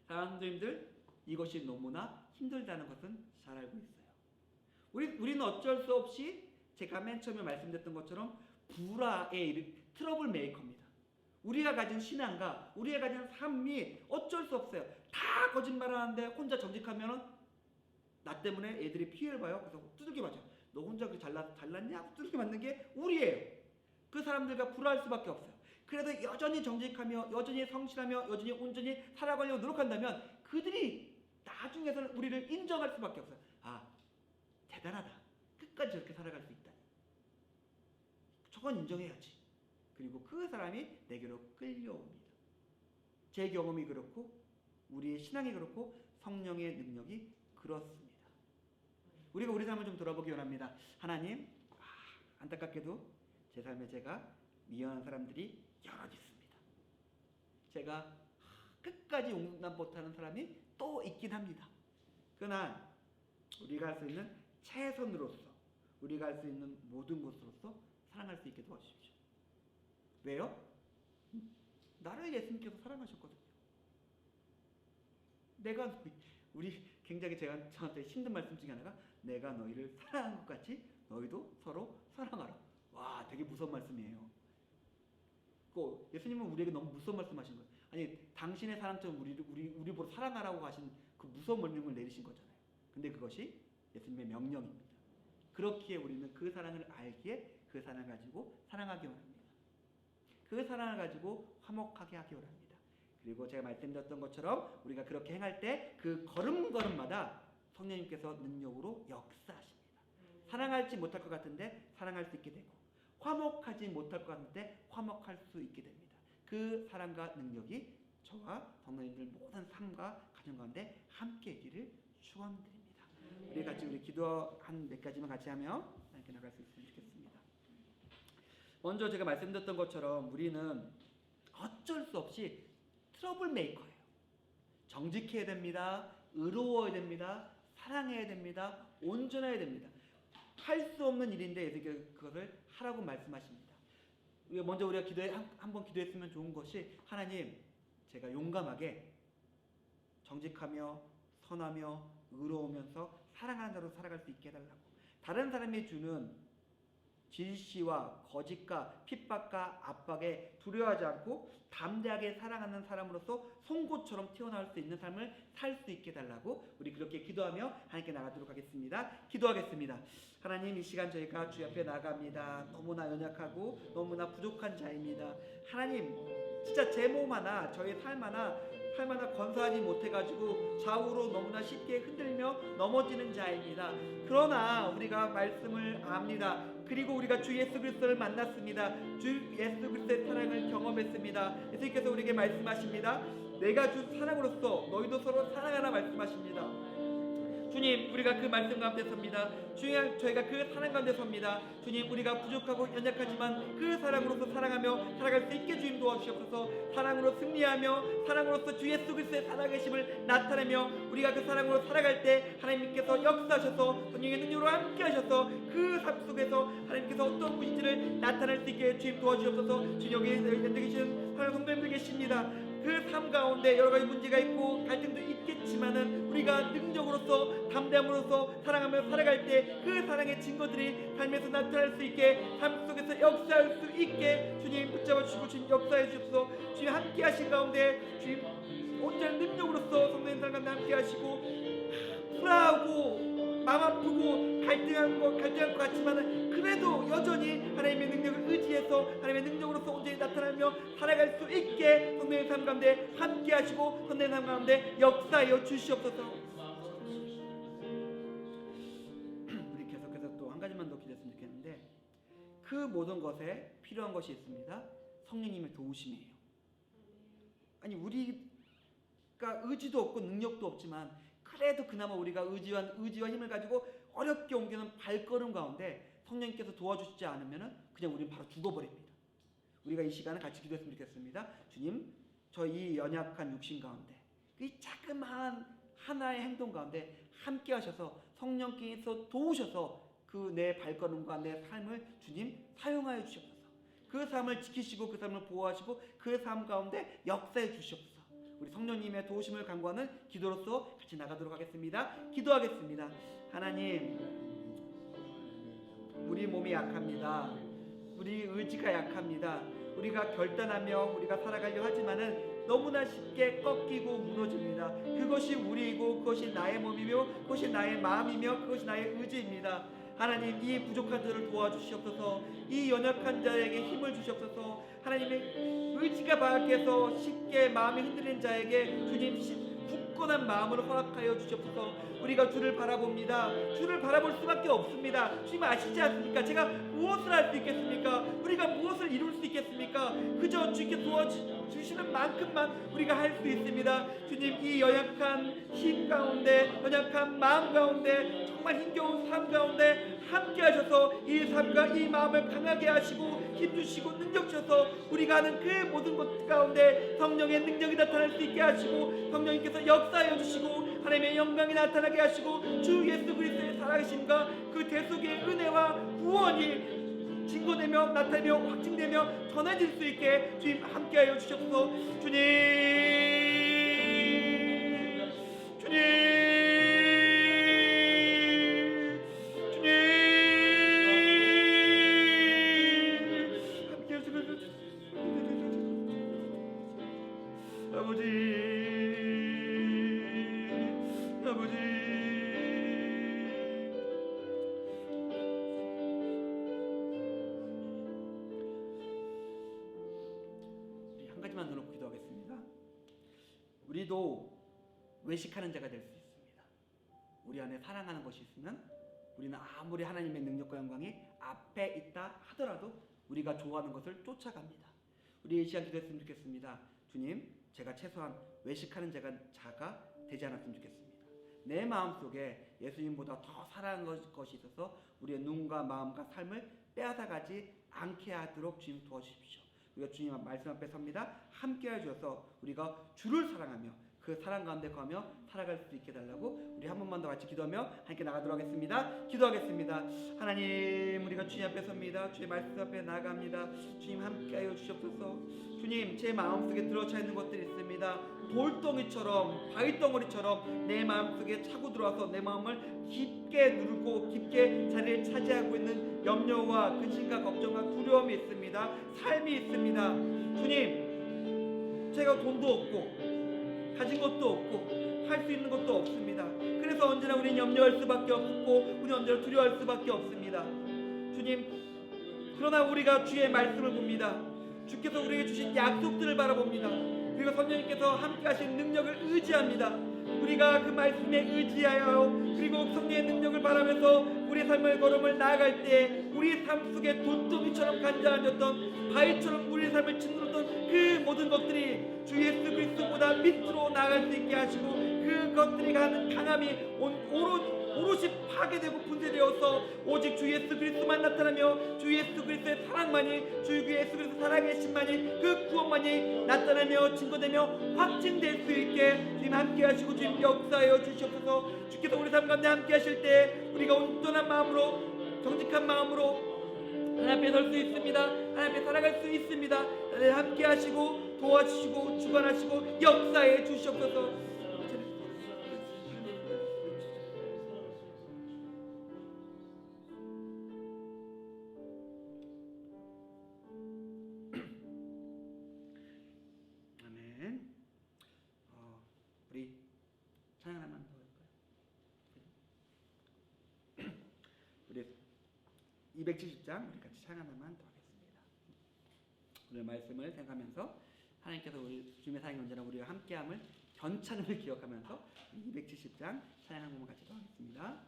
Speaker 1: 사랑하는 성도님들, 이것이 너무나 힘들다는 것은 잘 알고 있어요. 우리는 어쩔 수 없이 제가 맨 처음에 말씀드렸던 것처럼 불화의 트러블 메이커입니다. 우리가 가진 신앙과 우리가 가진 삶이 어쩔 수 없어요. 다 거짓말하는데 혼자 정직하면 나 때문에 애들이 피해를 봐요. 그래서 두들겨 맞아요. 너 혼자 그 잘났냐? 두들겨 맞는 게 우리예요. 그 사람들과 불화할 수밖에 없어요. 그래도 여전히 정직하며 여전히 성실하며 여전히 온전히 살아가려고 노력한다면 그들이 나중에서는 우리를 인정할 수밖에 없어요. 아, 대단하다. 끝까지 저렇게 살아갈 수 있다니. 저건 인정해야지. 그리고 그 사람이 내게로 끌려옵니다. 제 경험이 그렇고 우리의 신앙이 그렇고 성령의 능력이 그렇습니다. 우리가 우리 삶을 좀 돌아보기 원합니다. 하나님, 안타깝게도 제 삶에 제가 미워하는 사람들이 여럿 있습니다. 제가 끝까지 용납 못하는 사람이 또 있긴 합니다. 그러나 우리가 할 수 있는 최선으로서 우리가 할 수 있는 모든 것으로서 사랑할 수 있게 도와주십시오. 왜요? 나를 예수님께서 사랑하셨거든요. 내가 우리 굉장히 제가 저한테 힘든 말씀 중에 하나가 내가 너희를 사랑한 것 같이 너희도 서로 사랑하라. 와, 되게 무서운 말씀이에요. 예수님은 우리에게 너무 무서운 말씀하신 거예요. 아니, 당신의 사랑처럼 우리 보러 사랑하라고 하신 그 무서운 명령을 내리신 거잖아요. 근데 그것이 예수님의 명령입니다. 그렇기에 우리는 그 사랑을 알기에 그 사랑을 가지고 사랑하기 원합니다. 그 사랑을 가지고 화목하게 하기 원합니다. 그리고 제가 말씀드렸던 것처럼 우리가 그렇게 행할 때 그 걸음걸음마다 성령님께서 능력으로 역사하십니다. 사랑하지 못할 것 같은데 사랑할 수 있게 되고 화목하지 못할 것 같은데 화목할 수 있게 됩니다. 그 사랑과 능력이 저와 성도님들 모든 삶과 가정 가운데 함께 있기를 축원드립니다. 우리 같이 우리 기도 한 몇 가지만 같이 하며 함께 나갈 수 있으면 좋겠습니다. 먼저 제가 말씀드렸던 것처럼 우리는 어쩔 수 없이 트러블 메이커예요. 정직해야 됩니다. 의로워야 됩니다. 사랑해야 됩니다. 온전해야 됩니다. 할 수 없는 일인데 예수님께서 그것을 하라고 말씀하십니다. 먼저 우리가 한번 기도했으면 좋은 것이 하나님, 제가 용감하게 정직하며 선하며 의로우면서 사랑하는 자로 살아갈 수 있게 해달라고. 다른 사람이 주는 질시와 거짓과 핍박과 압박에 두려워하지 않고 담대하게 사랑하는 사람으로서 송곳처럼 튀어나올 수 있는 삶을 살 수 있게 해달라고 우리 그렇게 기도하며 하나님께 나가도록 하겠습니다. 기도하겠습니다. 하나님, 이 시간 저희가 주 앞에 나갑니다. 너무나 연약하고 너무나 부족한 자입니다. 하나님, 진짜 제 몸 하나 저희 삶 하나 건사하지 못해가지고 좌우로 너무나 쉽게 흔들며 넘어지는 자입니다. 그러나 우리가 말씀을 압니다. 그리고 우리가 주 예수 그리스도를 만났습니다. 주 예수 그리스도의 사랑을 경험했습니다. 예수님께서 우리에게 말씀하십니다. 내가 준 사랑으로서 너희도 서로 사랑하라 말씀하십니다. 주님, 우리가 그 말씀 가운데 섭니다. 주님, 저희가 그 사랑 가운데 섭니다. 주님, 우리가 부족하고 연약하지만 그 사랑으로서 사랑하며 살아갈 수 있게 주님 도와주시옵소서. 사랑으로 승리하며 사랑으로서 주 예수 그리스도의 살아계심을 나타내며 우리가 그 사랑으로 살아갈 때 하나님께서 역사하셔서 성령의 능력으로 함께 하셔서 그 삶 속에서 하나님께서 어떤 분인지를 나타낼 수 있게 주님 도와주시옵소서. 주님, 여기 연대 계신 사랑하는 성도님들 계십니다. 그 삶 가운데 여러 가지 문제가 있고 갈등도 있겠지만은 우리가 능력으로서 담대함으로써 사랑하며 살아갈 때 그 사랑의 증거들이 삶에서 나타날 수 있게 삶 속에서 역사할 수 있게 주님 붙잡아 주시고 주님 역사해 주옵소서. 주님 함께 하신 가운데 주님 온전한 능력으로서 성도님 삶 가운데 함께 하시고 불화하고 마음 아프고 갈등한 것 같지만은 그래도 여전히 하나님의 능력을 의지해서 하나님의 능력으로서 온전히 나타나며 살아갈 수 있게 성도의 삶 가운데 함께 하시고 성도의 삶 가운데 역사하여 주시옵소서. 우리 계속해서 또 한 가지만 더 기도했으면 좋겠는데 그 모든 것에 필요한 것이 있습니다. 성령님의 도우심이에요. 아니, 우리가 의지도 없고 능력도 없지만 그래도 그나마 우리가 의지와 힘을 가지고 어렵게 옮기는 발걸음 가운데 성령님께서 도와주시지 않으면 그냥 우리는 바로 죽어버립니다. 우리가 이 시간에 같이 기도했으면 좋겠습니다. 주님, 저 이 연약한 육신 가운데 이 자그마한 하나의 행동 가운데 함께 하셔서 성령께서 도우셔서 그 내 발걸음과 내 삶을 주님 사용하여 주시옵소서. 그 삶을 지키시고 그 삶을 보호하시고 그 삶 가운데 역사해 주시옵소서. 우리 성령님의 도우심을 간구하는 기도로서 같이 나가도록 하겠습니다. 기도하겠습니다. 하나님, 우리 몸이 약합니다. 우리 의지가 약합니다. 우리가 결단하며 우리가 살아가려 하지만은 너무나 쉽게 꺾이고 무너집니다. 그것이 우리이고 그것이 나의 몸이며 그것이 나의 마음이며 그것이 나의 의지입니다. 하나님, 이 부족한 자를 도와주시옵소서. 이 연약한 자에게 힘을 주시옵소서. 하나님의 의지가 바닥에서 쉽게 마음이 흔들리는 자에게 주님 굳건한 마음으로 허락하여 주시옵소서. 우리가 주를 바라봅니다. 주를 바라볼 수밖에 없습니다. 주님 아시지 않습니까? 제가 무엇을 할 수 있겠습니까? 우리가 무엇을 이룰 수 있겠습니까? 그저 주께 도와주시는 만큼만 우리가 할 수 있습니다. 주님, 이 연약한 힘 가운데, 연약한 마음 가운데, 정말 힘겨운 삶 가운데 함께 하셔서 이 삶과 이 마음을 강하게 하시고 힘주시고 능력 주셔서 우리가 하는 그 모든 것 가운데 성령의 능력이 나타날 수 있게 하시고 성령님께서 역사하여 주시고 하나님의 영광이 나타나게 하시고 주 예수 그리스도의 살아계심과 그 대속의 은혜와 구원이 증거되며 나타내며 확증되며 전해질 수 있게 주님 함께하여 주셔서 우리도 외식하는 자가 될 수 있습니다. 우리 안에 사랑하는 것이 있으면 우리는 아무리 하나님의 능력과 영광이 앞에 있다 하더라도 우리가 좋아하는 것을 쫓아갑니다. 우리 이 시간 기도했으면 좋겠습니다. 주님, 제가 최소한 외식하는 자가 되지 않았으면 좋겠습니다. 내 마음속에 예수님보다 더 사랑하는 것이 있어서 우리의 눈과 마음과 삶을 빼앗아가지 않게 하도록 주님 도와주십시오. 우리가 주님 말씀 앞에 섭니다. 함께 해주셔서 우리가 주를 사랑하며 그 사랑 가운데 거하며 살아갈 수 있게 달라고 우리 한 번만 더 같이 기도하며 함께 나가도록 하겠습니다. 기도하겠습니다. 하나님, 우리가 주님 앞에 섭니다. 주의 말씀 앞에 나아갑니다. 주님 함께하여 주시옵소서. 주님, 제 마음속에 들어차 있는 것들이 있습니다. 돌덩이처럼 바위덩어리처럼 내 마음속에 차고 들어와서 내 마음을 깊게 누르고 깊게 자리를 차지하고 있는 염려와 근심과 걱정과 두려움이 있습니다. 삶이 있습니다. 주님, 제가 돈도 없고 가진 것도 없고 할 수 있는 것도 없습니다. 그래서 언제나 우리는 염려할 수밖에 없고 우리는 언제나 두려워할 수밖에 없습니다. 주님, 그러나 우리가 주의 말씀을 봅니다. 주께서 우리에게 주신 약속들을 바라봅니다. 그리고 성령님께서 함께 하신 능력을 의지합니다. 우리가 그 말씀에 의지하여 그리고 성령의 능력을 바라면서 우리의 삶의 걸음을 나아갈 때 우리 삶 속에 돌덩이처럼 간절해졌던 바위처럼 우리의 삶을 짓누르던 그 모든 것들이 주 예수 그리스도보다 밑으로 나아갈 수 있게 하시고 그것들이 가는 강함이 오롯이 파괴되고 분쇄되어서 오직 주 예수 그리스도만 나타나며 주 예수 그리스도의 사랑만이 주 예수 그리스도 살아계신만이 그 구원만이 나타나며 증거되며 확증될 수 있게 주님 함께 하시고 주님 역사하여 주시옵소서. 주께서 우리 삶 가운데 함께 하실 때 우리가 온전한 마음으로 정직한 마음으로 하나님 앞에 설 수 있습니다. 하나님 앞에 살아갈 수 있습니다. 하나님 함께 하시고 도와주시고 주관하시고 역사해 주시옵소서. 우리 찬양 하나만 더 할까요? 우리 270장 우리 같이 찬양 하나만 더 하겠습니다. 오늘 말씀을 생각하면서 하나님께서 우리 주님의 사랑이 언제나 우리와 함께함을 견찬음을 기억하면서 270장 찬양 한 번만 같이 더 하겠습니다.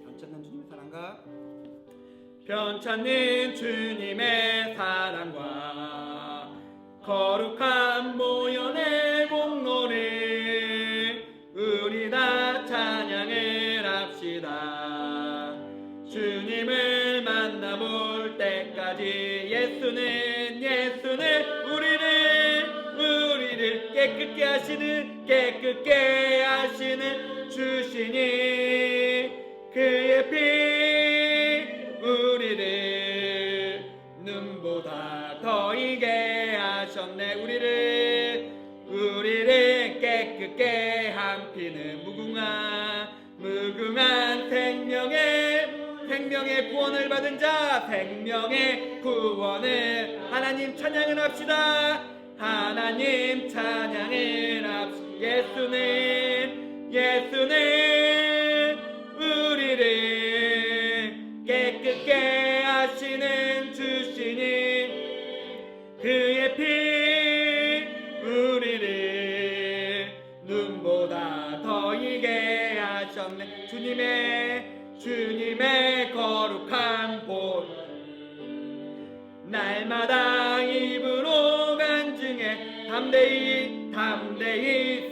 Speaker 1: 변찮는 주님의 사랑과
Speaker 3: 변찮는 주님의 사랑과 거룩한 모연의 목노래 우리 다 찬양을 합시다. 주님을 만나볼 때까지 예수는 우리를 깨끗게 하시는 주시니 그의 피 우리를 하셨네. 우리를 깨끗게 한 피는 무궁한 생명의 구원을 받은 자, 생명의 구원을 하나님 찬양을 합시다. 하나님 찬양을 합시다. 예수는 우리를 깨끗게 하시는 주시니 그의 피 우리를 눈보다 더 이게 하셨네. 주님의 거룩한 본 날마다 입으로 간증해 담대히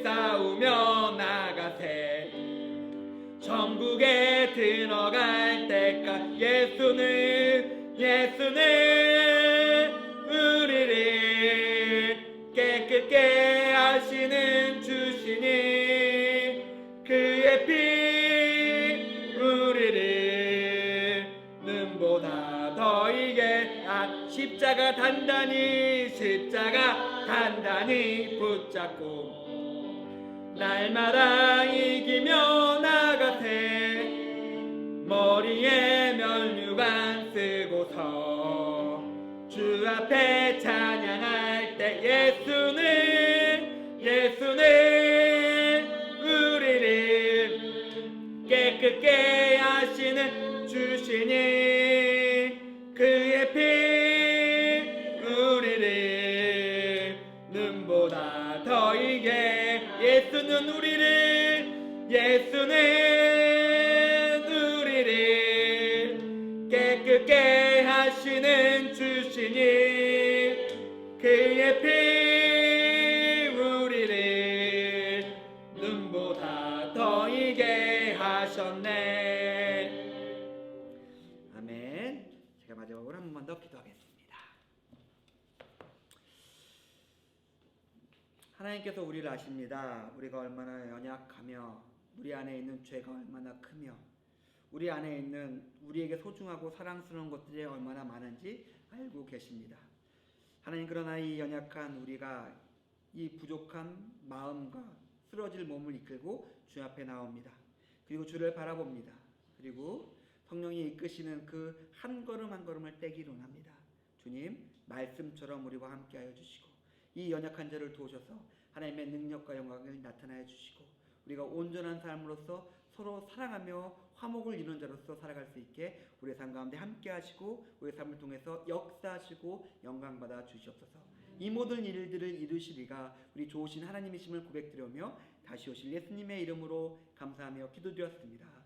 Speaker 3: 싸우며 나가세. 천국에 들어갈 때까지 예수는 우리를 깨끗게 하시는 주시니 그의 피 우리를 눈보다 더 이게 십자가 단단히 붙잡고 날마다 이기며 나가세. 머리에 면류관 쓰고서 주 앞에 찬양할 때 예수는 우리를 깨끗게 하시는 주시니 그의 피 우리를 눈보다 더 이게 예수는 우리를 깨끗게 하시는 주시니 그의 피 우리를 눈보다 더 이게 하셨네.
Speaker 1: 아멘. 제가 마지막으로 한 번만 더 기도하겠습니다. 하나님께서 우리를 아십니다. 우리가 얼마나 연약하며 우리 안에 있는 죄가 얼마나 크며 우리 안에 있는 우리에게 소중하고 사랑스러운 것들이 얼마나 많은지 알고 계십니다. 하나님, 그러나 이 연약한 우리가 이 부족한 마음과 쓰러질 몸을 이끌고 주 앞에 나옵니다. 그리고 주를 바라봅니다. 그리고 성령이 이끄시는 그 한 걸음 한 걸음을 떼기로 합니다. 주님, 말씀처럼 우리와 함께하여 주시고 이 연약한 자를 도우셔서 하나님의 능력과 영광을 나타나여 주시고 우리가 온전한 삶으로서 서로 사랑하며 화목을 이루는 자로서 살아갈 수 있게 우리의 삶 가운데 함께하시고 우리의 삶을 통해서 역사하시고 영광받아 주시옵소서. 이 모든 일들을 이루시리가 우리 좋으신 하나님이심을 고백드리며 다시 오실 예수님의 이름으로 감사하며 기도드렸습니다.